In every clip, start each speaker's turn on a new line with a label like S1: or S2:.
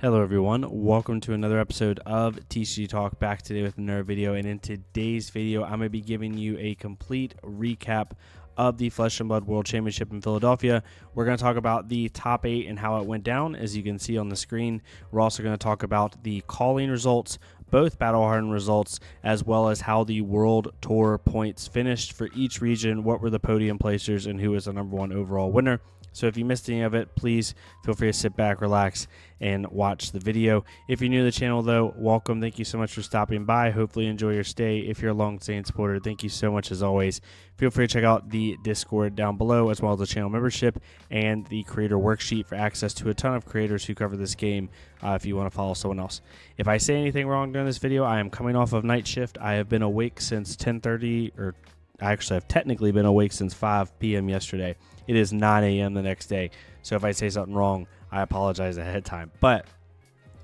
S1: Hello everyone, welcome to another episode of TCG Talk, back today with another video. And in today's video I'm going to be giving you a complete recap of the Flesh and Blood World Championship in Philadelphia. We're going to talk about the top 8 and how it went down, as you can see on the screen. We're also going to talk about the calling results, both Battle Harden results, as well as how the World Tour points finished for each region, what were the podium placers, and who was the #1 overall winner. So if you missed any of it, please feel free to sit back, relax, and watch the video. If you're new to the channel, though, welcome. Thank you so much for stopping by. Hopefully you enjoy your stay. If you're a long-standing supporter, thank you so much as always. Feel free to check out the Discord down below, as well as the channel membership and the creator worksheet for access to a ton of creators who cover this game if you want to follow someone else. If I say anything wrong during this video, I am coming off of night shift. I have been awake since 10:30, or I actually have technically been awake since 5 p.m. yesterday. It is 9 a.m. the next day. So if I say something wrong, I apologize ahead of time. But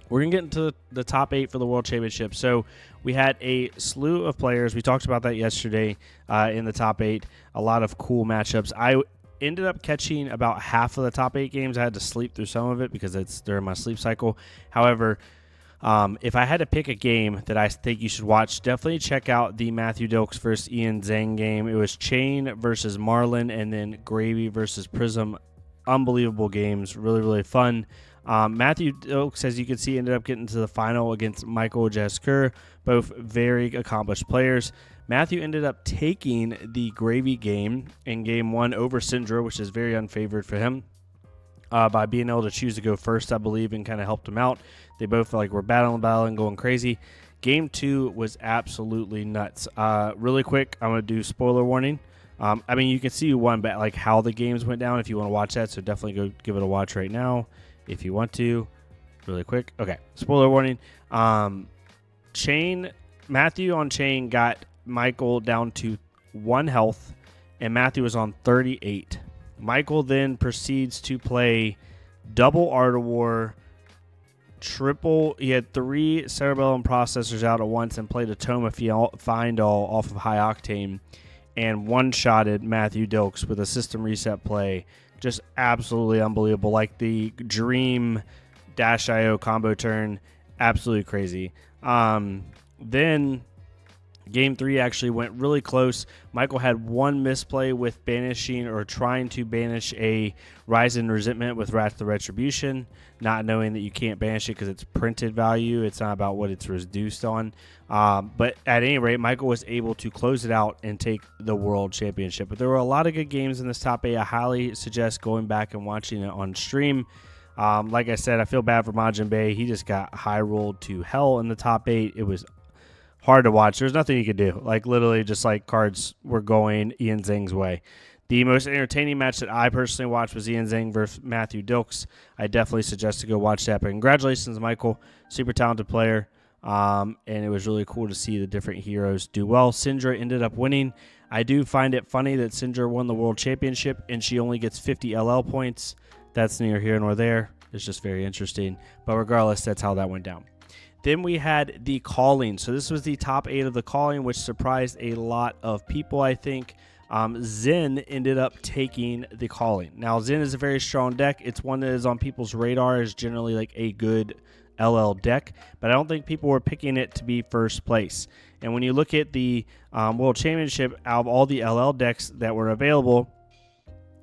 S1: we're going to get into the top 8 for the World Championship. So we had a slew of players. We talked about that yesterday in the top 8. A lot of cool matchups. I ended up catching about half of the top 8 games. I had to sleep through some of it because it's during my sleep cycle. However, if I had to pick a game that I think you should watch, definitely check out the Matthew Dilks versus Ian Zhang game. It was Chain versus Marlin, and then Gravy versus Prism. Unbelievable games. Really, really fun. Matthew Dilks, as you can see, ended up getting to the final against Michael Jasker, both very accomplished players. Matthew ended up taking the Gravy game in game 1 over Syndra, which is very unfavored for him. By being able to choose to go first, I believe, and kind of helped him out. They both were battling, going crazy. Game 2 was absolutely nuts. Really quick, I'm going to do spoiler warning. I mean, you can see how the games went down if you want to watch that, so definitely go give it a watch right now if you want to. Really quick. Okay, spoiler warning. Matthew on Chain got Michael down to 1 health, and Matthew was on 38. Michael then proceeds to play double Art of War, he had 3 Cerebellum processors out at once and played a Tome of Findall off of High Octane, and one-shotted Matthew Dilks with a system reset play. Just absolutely unbelievable. Like the Dream -IO combo turn, absolutely crazy. Then Game 3 actually went really close. Michael had 1 misplay with banishing or trying to banish a Rise in Resentment with Wrath the Retribution, not knowing that you can't banish it because it's printed value. It's not about what it's reduced on. But at any rate, Michael was able to close it out and take the World Championship. But there were a lot of good games in this top 8. I highly suggest going back and watching it on stream. Like I said, I feel bad for Majin Bey. He just got high rolled to hell in the top 8. It was hard to watch. There's nothing you could do. Literally just cards were going Ian Zhang's way. The most entertaining match that I personally watched was Ian Zhang versus Matthew Dilks. I definitely suggest to go watch that. But congratulations, Michael. Super talented player. And it was really cool to see the different heroes do well. Syndra ended up winning. I do find it funny that Syndra won the World Championship and she only gets 50 LL points. That's neither here nor there. It's just very interesting. But regardless, that's how that went down. Then we had the calling. So this was the top 8 of the calling, which surprised a lot of people, I think. Zen ended up taking the calling. Now, Zen is a very strong deck. It's one that is on people's radar as generally a good LL deck, but I don't think people were picking it to be first place. And when you look at the World Championship, out of all the LL decks that were available,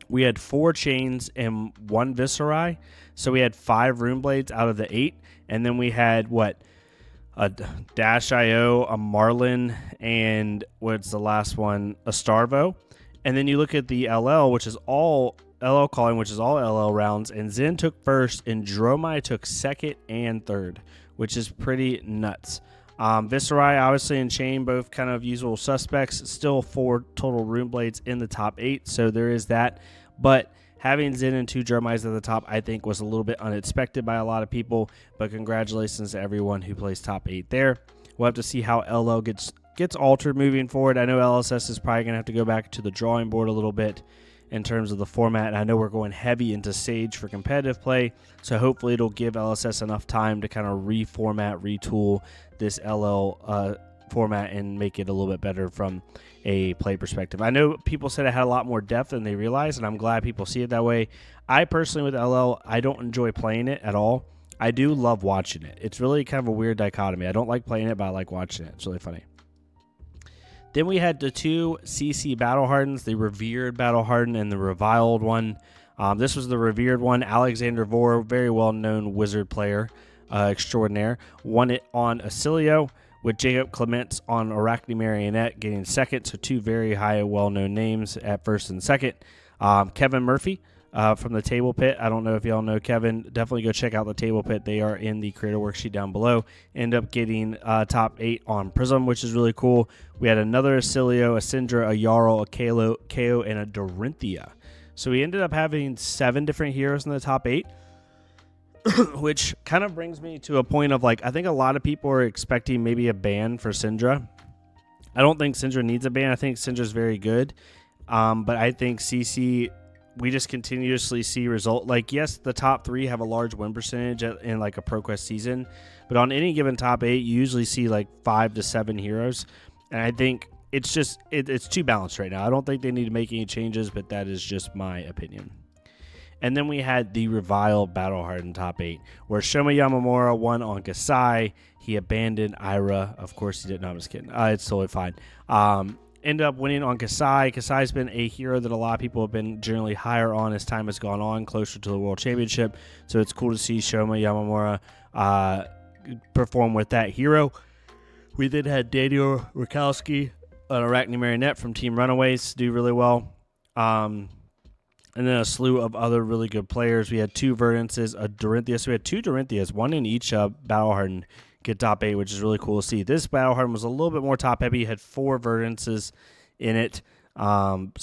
S1: we had 4 Chains and 1 Viscerai. So we had 5 Rune Blades out of the 8. And then we had, a -IO, a Marlin, and what's the last one? A Starvo. And then you look at the LL, which is all LL calling, which is all LL rounds. And Zen took first, and Dromai took second and third, which is pretty nuts. Viscerai, obviously, and Chain, both kind of usual suspects. Still 4 total Rune Blades in the top 8, so there is that. But having Zen and 2 Dromais at the top, I think, was a little bit unexpected by a lot of people. But congratulations to everyone who plays top 8 there. We'll have to see how LL gets altered moving forward. I know LSS is probably going to have to go back to the drawing board a little bit in terms of the format. And I know we're going heavy into Sage for competitive play, so hopefully it'll give LSS enough time to kind of reformat, retool this LL format and make it a little bit better from a play perspective. I know people said it had a lot more depth than they realized, and I'm glad people see it that way. I personally, with LL, I don't enjoy playing it at all. I do love watching it. It's really kind of a weird dichotomy. I don't like playing it, but I like watching it. It's really funny. Then we had the two CC Battle Hardens, the revered Battle Harden and the reviled one. This was the revered one. Alexander Vore, very well-known wizard player extraordinaire, won it on Acilio, with Jacob Clements on Arachne Marionette getting second. So two very high, well-known names at first and second. Kevin Murphy from the Table Pit. I don't know if y'all know Kevin. Definitely go check out the Table Pit. They are in the creator worksheet down below. End up getting top 8 on Prism, which is really cool. We had another Acilio, a Syndra, a Jarl, a KO, and a Dorinthia. So we ended up having 7 different heroes in the top 8, which kind of brings me to a point of, like, I think a lot of people are expecting maybe a ban for Syndra. I don't think Syndra needs a ban. I think Syndra's very good. But I think CC, we just continuously see result. Like, yes, the top 3 have a large win percentage in like a ProQuest season, but on any given top 8, you usually see like 5 to 7 heroes. And I think it's just, it's too balanced right now. I don't think they need to make any changes, but that is just my opinion. And then we had the reviled Battle Harden top 8, where Shoma Yamamura won on Kasai. He abandoned Ira. Of course he didn't. No, I'm just kidding. It's totally fine. Ended up winning on Kasai. Kasai's been a hero that a lot of people have been generally higher on as time has gone on, closer to the World Championship. So it's cool to see Shoma Yamamura perform with that hero. We then had Daniel Rakowski, an Arachne Marionette from Team Runaways, do really well. And then a slew of other really good players. We had 2 Verdances, a Dorinthia. So we had 2 Dorinthias, one in each Battle Harden, get top 8, which is really cool to see. This Battle Harden was a little bit more top heavy. It had 4 Verdances in it. But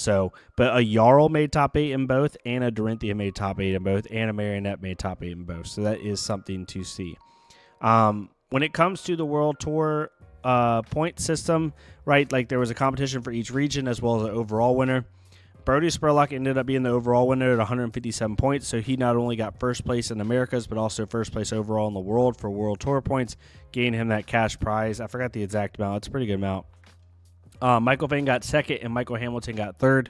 S1: a Jarl made top 8 in both, and a Dorinthia made top 8 in both, and a Marionette made top 8 in both. So that is something to see. When it comes to the World Tour point system, right, like there was a competition for each region as well as an overall winner. Brody Spurlock ended up being the overall winner at 157 points, so he not only got first place in Americas, but also first place overall in the world for World Tour points, gaining him that cash prize. I forgot the exact amount. It's a pretty good amount. Michael Vane got second, and Michael Hamilton got third.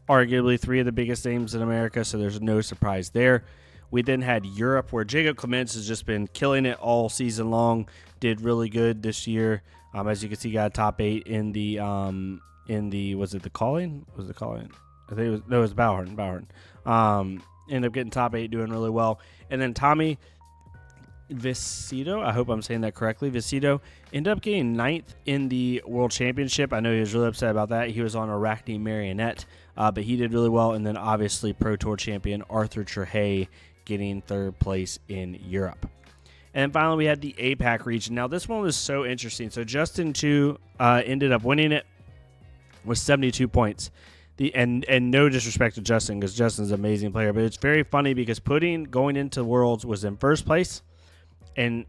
S1: Arguably 3 of the biggest names in America, so there's no surprise there. We then had Europe, where Jacob Clements has just been killing it all season long. Did really good this year. As you can see, got a top 8 in the was it the Calling? Was it the Calling? I think it was Battle Harden. Ended up getting top 8, doing really well. And then Tommy Vicido, I hope I'm saying that correctly, Vicido, ended up getting 9th in the World Championship. I know he was really upset about that. He was on Arachne Marionette, but he did really well. And then obviously Pro Tour champion Arthur Trehay getting 3rd place in Europe. And then finally we had the APAC region. Now this one was so interesting. So Justin Chu ended up winning it with 72 points. And no disrespect to Justin, because Justin's an amazing player, but it's very funny because Pudding going into Worlds was in first place, and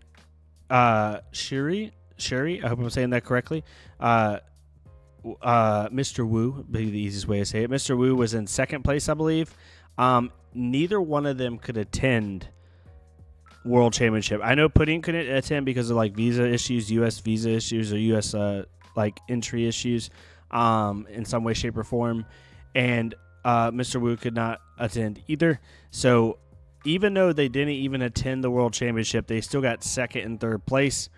S1: Sherry, I hope I'm saying that correctly, Mr. Wu, be the easiest way to say it. Mr. Wu was in second place, I believe. Neither one of them could attend World Championship. I know Pudding couldn't attend because of like visa issues, U.S. visa issues, or U.S. like entry issues. In some way, shape, or form, and Mr. Wu could not attend either. So even though they didn't even attend the World Championship, they still got second and third place.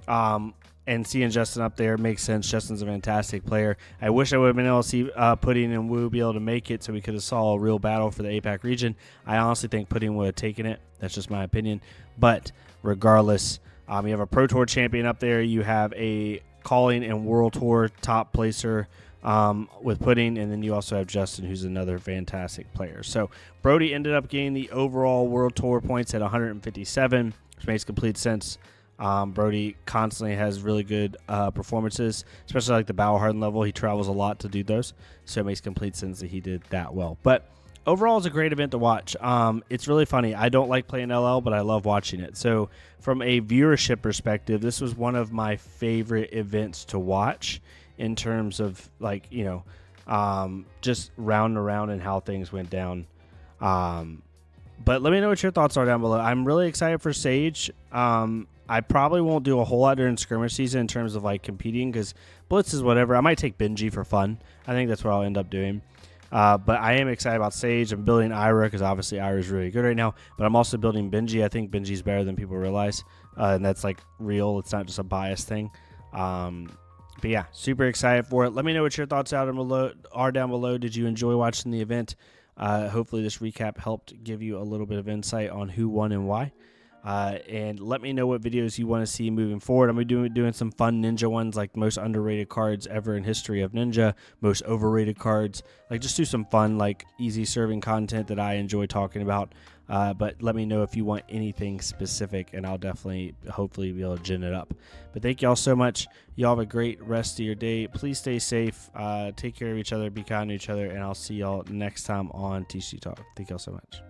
S1: And seeing Justin up there makes sense. Justin's a fantastic player. I wish I would have been able to see Pudding and Wu be able to make it so we could have saw a real battle for the APAC region. I honestly think Pudding would have taken it. That's just my opinion. But regardless, you have a Pro Tour champion up there. You have a Calling and World Tour top placer with Pudding, and then you also have Justin, who's another fantastic player. So Brody ended up getting the overall World Tour points at 157, which makes complete sense. Brody constantly has really good performances, especially like the Battle Harden level. He travels a lot to do those, so it makes complete sense that he did that well. But overall, it's a great event to watch. It's really funny. I don't like playing LL, but I love watching it. So from a viewership perspective, this was one of my favorite events to watch in terms of like, just round and around and how things went down. But let me know what your thoughts are down below. I'm really excited for Sage. I probably won't do a whole lot during skirmish season in terms of like competing because Blitz is whatever. I might take Benji for fun. I think that's what I'll end up doing. But I am excited about Sage. I'm building Ira because obviously Ira is really good right now. But I'm also building Benji. I think Benji's better than people realize, and that's like real. It's not just a bias thing. But yeah, super excited for it. Let me know what your thoughts are down below. Did you enjoy watching the event? Hopefully this recap helped give you a little bit of insight on who won and why. And let me know what videos you want to see moving forward. I'm going to be doing some fun Ninja ones, like most underrated cards ever in history of Ninja, most overrated cards. Like just do some fun, like easy serving content that I enjoy talking about. But let me know if you want anything specific, and I'll definitely, hopefully, be able to gin it up. But thank y'all so much. Y'all have a great rest of your day. Please stay safe. Take care of each other. Be kind to each other. And I'll see y'all next time on TC Talk. Thank y'all so much.